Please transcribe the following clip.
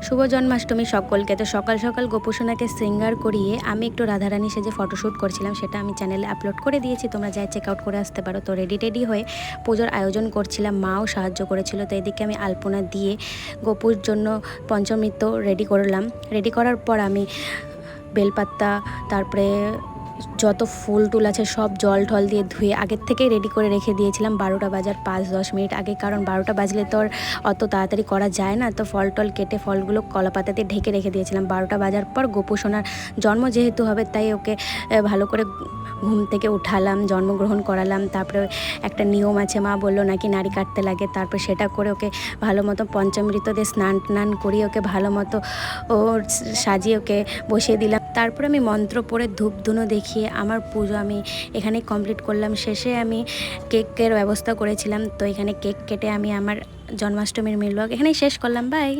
শুভ জন্মাষ্টমী সকলকে। তো সকাল সকাল গোপুসোনাকে শৃঙ্গার করিয়ে আমি একটু রাধারানী সেজে ফটোশ্যুট করছিলাম, সেটা আমি চ্যানেলে আপলোড করে দিয়েছি, তোমরা যাই চেক আউট করে আসতে পারো। তো রেডি হয়ে পুজোর আয়োজন করছিলাম, মাও সাহায্য করেছিল। তো এদিকে আমি আলপনা দিয়ে গোপুর জন্য পঞ্চমৃত্য রেডি করলাম। রেডি করার পর আমি বেলপাত্তা, তারপরে যত ফুল টুল আছে সব জল ঠল দিয়ে ধুয়ে আগের থেকেই রেডি করে রেখে দিয়েছিলাম 12টা বাজার 5-10 মিনিট আগে, কারণ 12টা বাজলে তো আর অত তাড়াতাড়ি করা যায় না। তো ফল টল কেটে ফলগুলো কলাপাতা দিয়ে ঢেকে রেখে দিয়েছিলাম। 12টা বাজার পর গোপুসোনার জন্ম যেহেতু হবে, তাই ওকে ভালো করে ঘুম থেকে উঠালাম, জন্মগ্রহণ করালাম। তারপরে একটা নিয়ম আছে, মা বললো নাকি নাড়ি কাটতে লাগে, তারপর সেটা করে ওকে ভালো মতো পঞ্চামৃত দিয়ে স্নান টান করিয়ে ওকে ভালো মতো ও সাজিয়ে ওকে বসিয়ে দিলাম। তারপর আমি মন্ত্র পড়ে ধূপ ধুনো দেখিয়ে আমার পুজো আমি এখানেই কমপ্লিট করলাম। শেষে আমি কেকের ব্যবস্থা করেছিলাম, তো এখানে কেক কেটে আমি আমার জন্মাষ্টমীর মিল ব্লগ এখানেই শেষ করলাম। বাই।